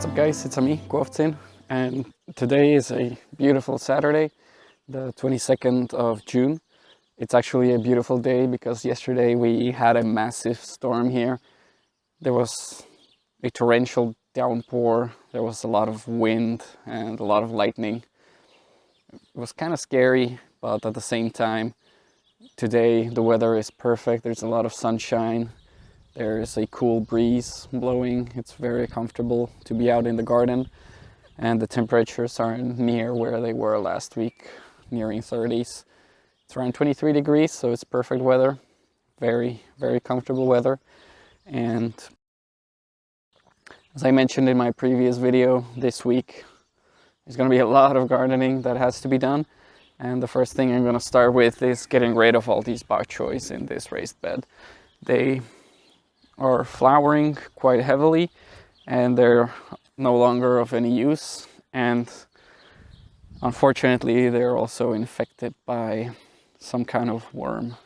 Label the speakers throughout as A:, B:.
A: What's up guys, it's me, Kłowcyn, and today is a beautiful Saturday, the 22nd of June. It's actually a beautiful day because yesterday we had a massive storm here. There was a torrential downpour, there was a lot of wind and a lot of lightning. It was kind of scary, but at the same time, today the weather is perfect. There's a lot of sunshine. There is a cool breeze blowing. It's very comfortable to be out in the garden, and the temperatures are near where they were last week, nearing 30s. It's around 23 degrees, so it's perfect weather. Very, very comfortable weather. And as I mentioned in my previous video, this week there's going to be a lot of gardening that has to be done. And the first thing I'm going to start with is getting rid of all these bok choys in this raised bed. They are flowering quite heavily and they're no longer of any use, and unfortunately they're also infected by some kind of worm.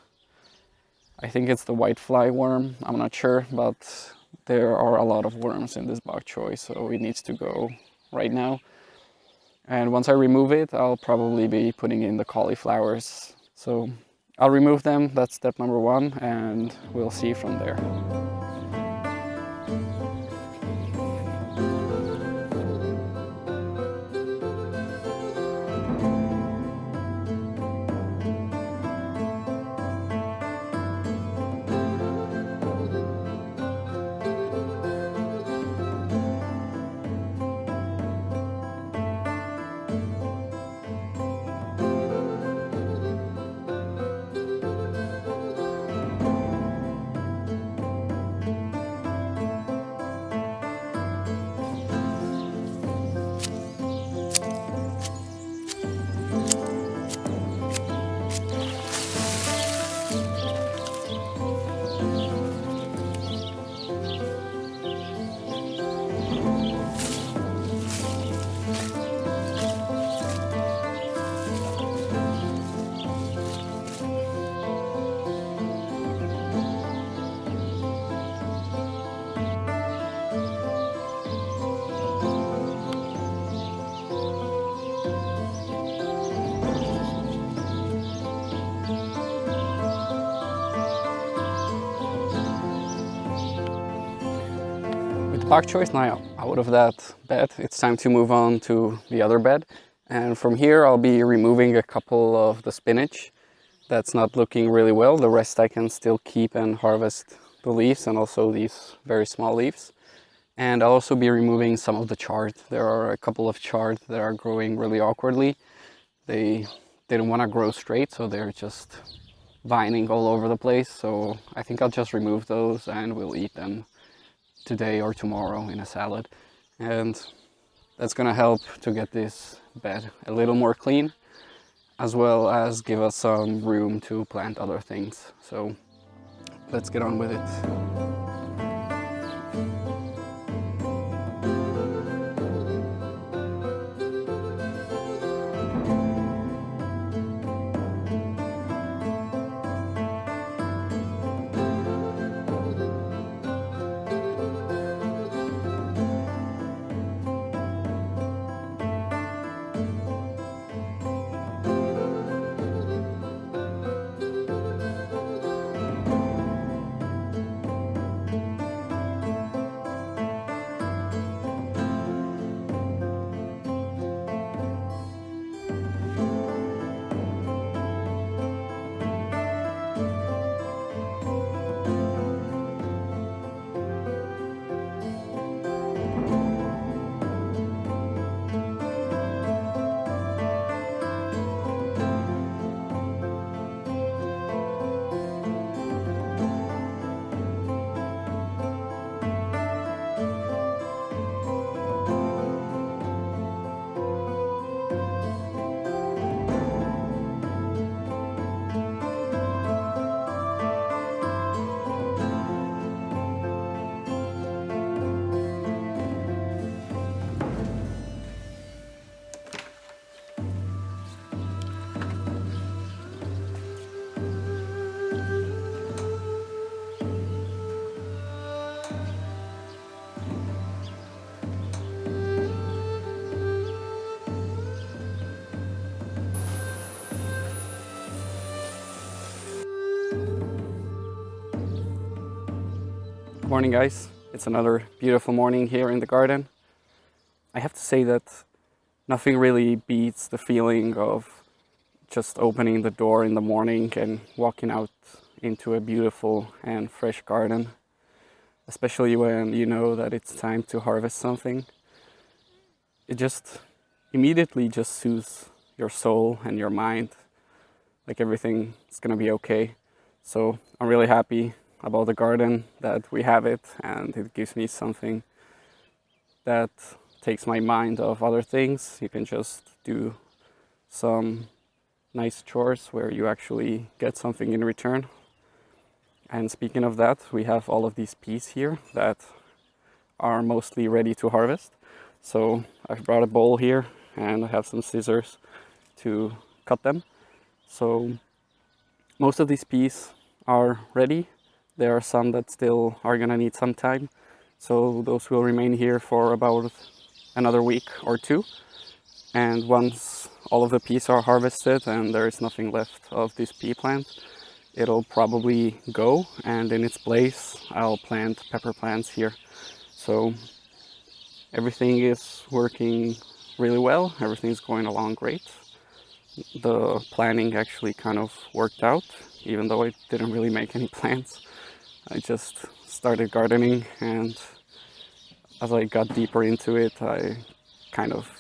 A: I think it's the whitefly worm, I'm not sure, but there are a lot of worms in this bok choy, so it needs to go right now. And once I remove it, I'll probably be putting in the cauliflowers. So I'll remove them, that's step number one, and we'll see from there. Bok choy is now out of that bed. It's time to move on to the other bed, and from here I'll be removing a couple of the spinach that's not looking really well. The rest I can still keep and harvest the leaves, and also these very small leaves. And I'll also be removing some of the chard. There are a couple of chard that are growing really awkwardly. They didn't want to grow straight, so they're just vining all over the place. So I think I'll just remove those and we'll eat them today or tomorrow in a salad, and that's gonna help to get this bed a little more clean, as well as give us some room to plant other things. So let's get on with it. Good morning, guys. It's another beautiful morning here in the garden. I have to say that nothing really beats the feeling of just opening the door in the morning and walking out into a beautiful and fresh garden, especially when you know that it's time to harvest something. It just immediately just soothes your soul and your mind, like everything is gonna be okay. So I'm really happy about the garden, that we have it, and it gives me something that takes my mind off other things. You can just do some nice chores where you actually get something in return. And speaking of that, we have all of these peas here that are mostly ready to harvest. So I've brought a bowl here and I have some scissors to cut them. So most of these peas are ready. There are some that still are gonna need some time. So those will remain here for about another week or two. And once all of the peas are harvested and there is nothing left of this pea plant, it'll probably go, and in its place I'll plant pepper plants here. So everything is working really well, everything's going along great. The planning actually kind of worked out, even though I didn't really make any plans. I just started gardening, and as I got deeper into it, I kind of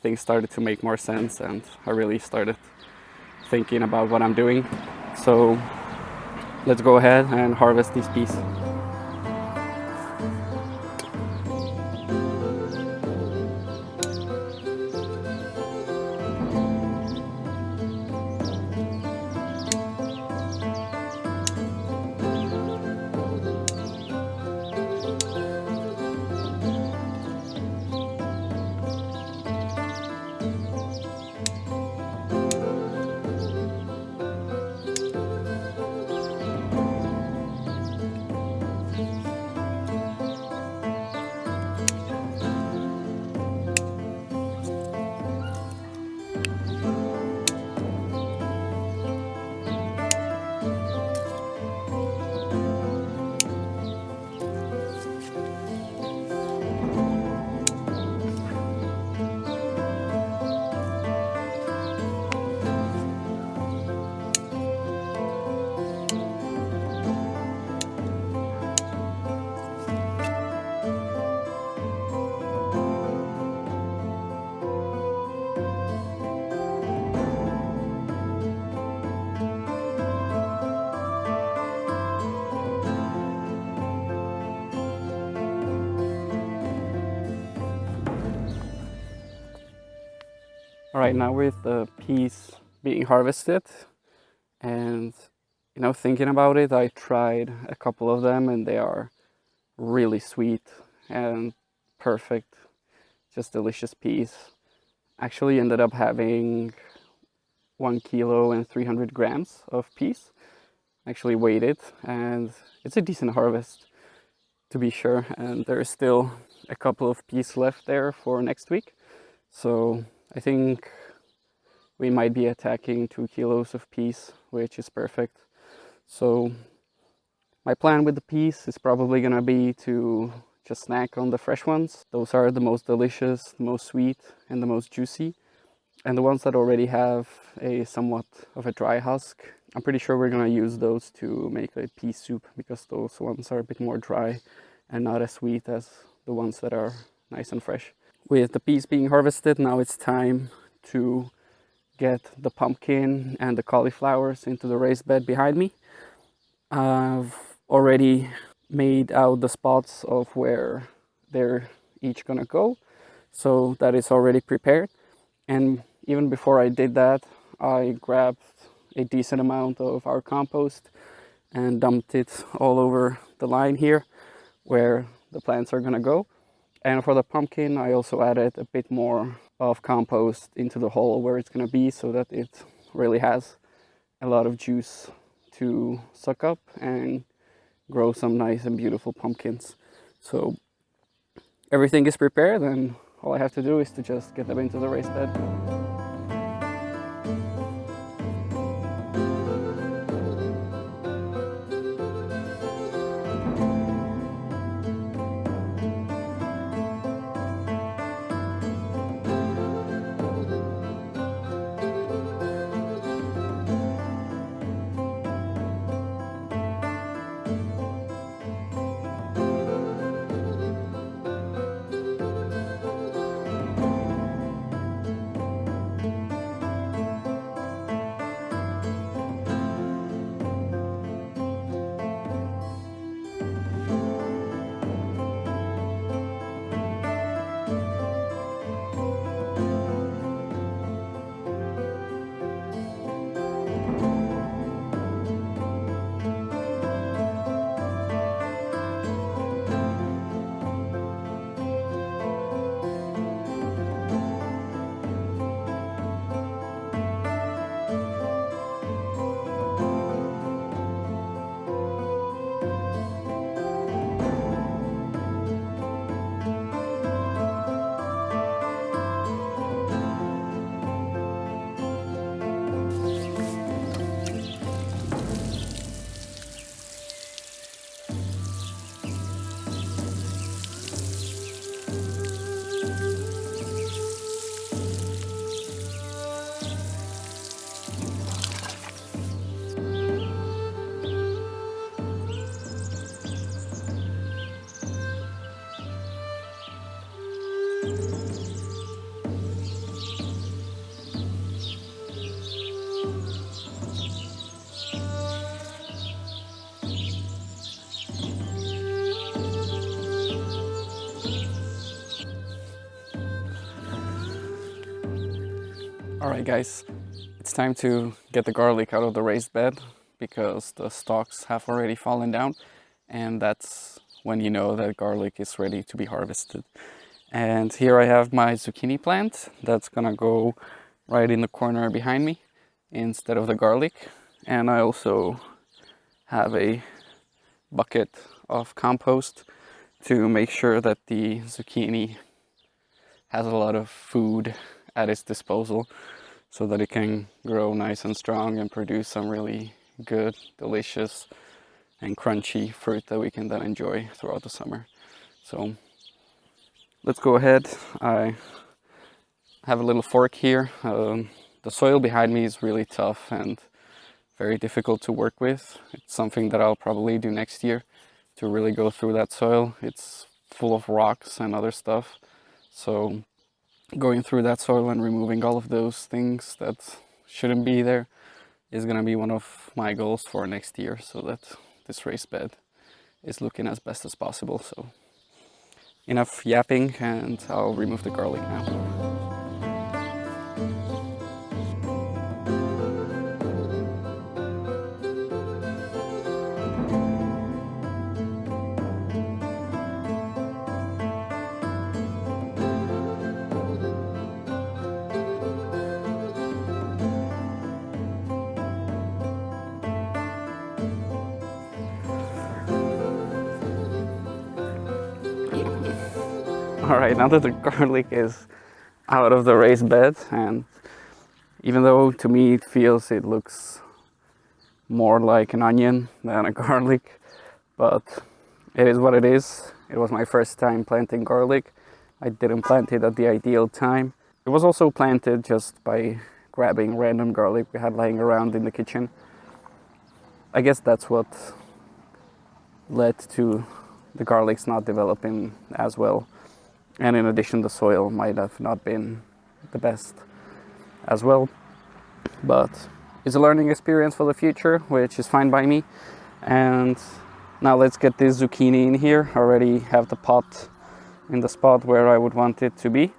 A: things started to make more sense, and I really started thinking about what I'm doing. So let's go ahead and harvest these peas. All right, now with the peas being harvested, and thinking about it, I tried a couple of them and they are really sweet and perfect, just delicious peas. Actually ended up having 1 kilo and 300 grams of peas. Actually weighed it, and it's a decent harvest, to be sure. And there is still a couple of peas left there for next week. So I think we might be attacking 2 kilos of peas, which is perfect. So my plan with the peas is probably gonna be to just snack on the fresh ones. Those are the most delicious, the most sweet, and the most juicy. And the ones that already have a somewhat of a dry husk, I'm pretty sure we're gonna use those to make a pea soup, because those ones are a bit more dry and not as sweet as the ones that are nice and fresh. With the peas being harvested, now it's time to get the pumpkin and the cauliflowers into the raised bed behind me. I've already made out the spots of where they're each gonna go, so that is already prepared. And even before I did that, I grabbed a decent amount of our compost and dumped it all over the line here where the plants are gonna go. And for the pumpkin, I also added a bit more of compost into the hole where it's gonna be, so that it really has a lot of juice to suck up and grow some nice and beautiful pumpkins. So everything is prepared, and all I have to do is to just get them into the raised bed. Alright guys, it's time to get the garlic out of the raised bed because the stalks have already fallen down, and that's when you know that garlic is ready to be harvested. And here I have my zucchini plant that's gonna go right in the corner behind me instead of the garlic. And I also have a bucket of compost to make sure that the zucchini has a lot of food at its disposal so that it can grow nice and strong and produce some really good, delicious and crunchy fruit that we can then enjoy throughout the summer. So let's go ahead. I have a little fork here. The soil behind me is really tough and very difficult to work with. It's something that I'll probably do next year to really go through that soil. It's full of rocks and other stuff. So going through that soil and removing all of those things that shouldn't be there is going to be one of my goals for next year, so that this raised bed is looking as best as possible. So enough yapping, and I'll remove the garlic now. Alright, now that the garlic is out of the raised bed, and even though to me it looks more like an onion than a garlic, but it is what it is. It was my first time planting garlic. I didn't plant it at the ideal time. It was also planted just by grabbing random garlic we had lying around in the kitchen. I guess that's what led to the garlics not developing as well. And in addition, the soil might have not been the best as well. But it's a learning experience for the future, which is fine by me. And now let's get this zucchini in here. I already have the pot in the spot where I would want it to be.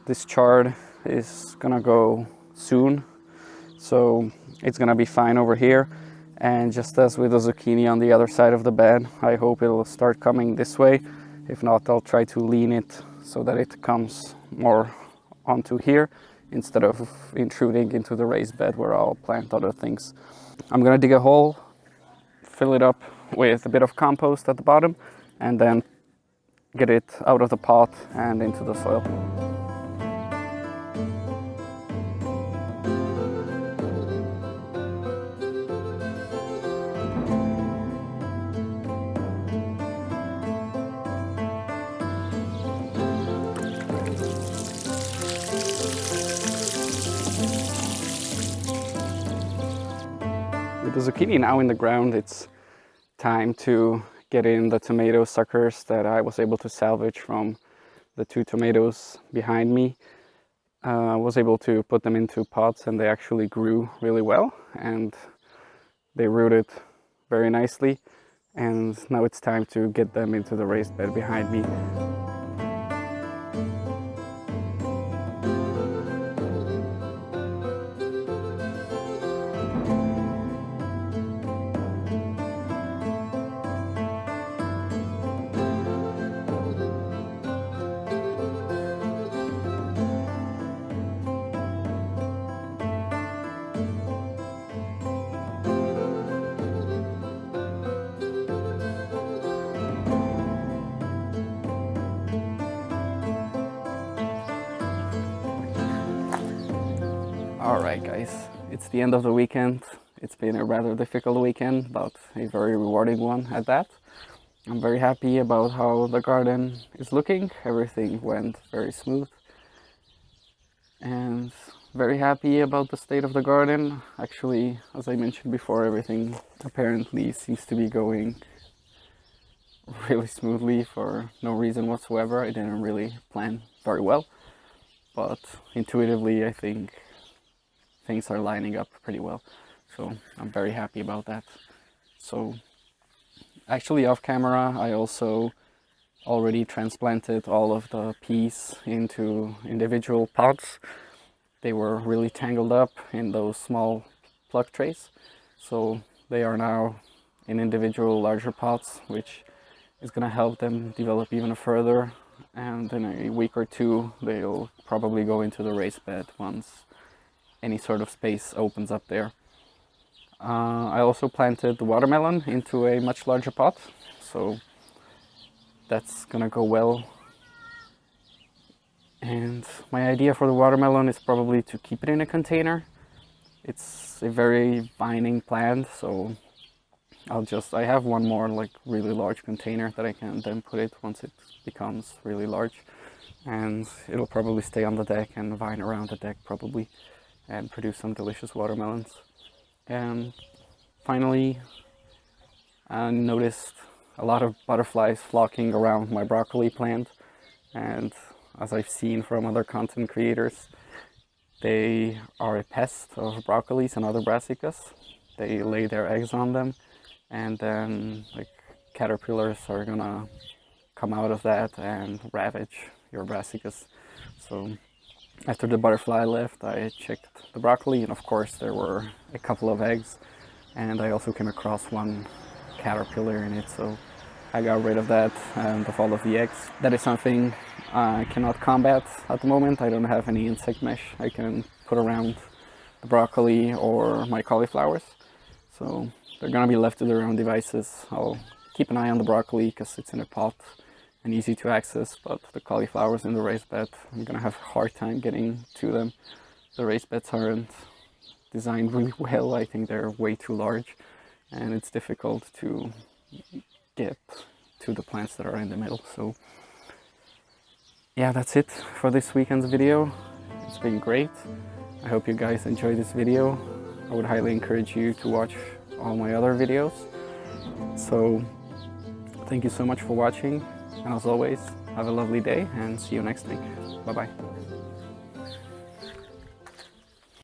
A: This chard is gonna go soon, so it's gonna be fine over here. And just as with the zucchini on the other side of the bed, I hope it'll start coming this way. If not, I'll try to lean it so that it comes more onto here instead of intruding into the raised bed where I'll plant other things. I'm gonna dig a hole, fill it up with a bit of compost at the bottom, and then get it out of the pot and into the soil. With the zucchini now in the ground, it's time to get in the tomato suckers that I was able to salvage from the 2 tomatoes behind me. I was able to put them into pots, and they actually grew really well, and they rooted very nicely. And now it's time to get them into the raised bed behind me. Alright guys, it's the end of the weekend. It's been a rather difficult weekend, but a very rewarding one at that. I'm very happy about how the garden is looking. Everything went very smooth. And very happy about the state of the garden. Actually, as I mentioned before, everything apparently seems to be going really smoothly for no reason whatsoever. I didn't really plan very well, but intuitively I think things are lining up pretty well, so I'm very happy about that. So actually off camera, I also already transplanted all of the peas into individual pots, they were really tangled up in those small plug trays. So they are now in individual larger pots, which is going to help them develop even further. And in a week or two, they'll probably go into the raised bed once any sort of space opens up there. I also planted the watermelon into a much larger pot, so that's gonna go well. And my idea for the watermelon is probably to keep it in a container. It's a very vining plant, so I have one more like really large container that I can then put it once it becomes really large, and it'll probably stay on the deck and vine around the deck probably and produce some delicious watermelons. And finally, I noticed a lot of butterflies flocking around my broccoli plant, and as I've seen from other content creators, they are a pest of broccolis and other brassicas. They lay their eggs on them, and then like caterpillars are gonna come out of that and ravage your brassicas. So after the butterfly left, I checked the broccoli, and of course there were a couple of eggs, and I also came across one caterpillar in it, so I got rid of that and of all of the eggs. That is something I cannot combat at the moment. I don't have any insect mesh I can put around the broccoli or my cauliflowers, so they're gonna be left to their own devices. I'll keep an eye on the broccoli because it's in a pot and easy to access, but the cauliflowers in the raised bed, I'm gonna have a hard time getting to them. The raised beds aren't designed really well. I think they're way too large, and it's difficult to get to the plants that are in the middle. So yeah, that's it for this weekend's video. It's been great. I hope you guys enjoyed this video. I would highly encourage you to watch all my other videos. So thank you so much for watching, and as always, have a lovely day and see you next week. Bye bye.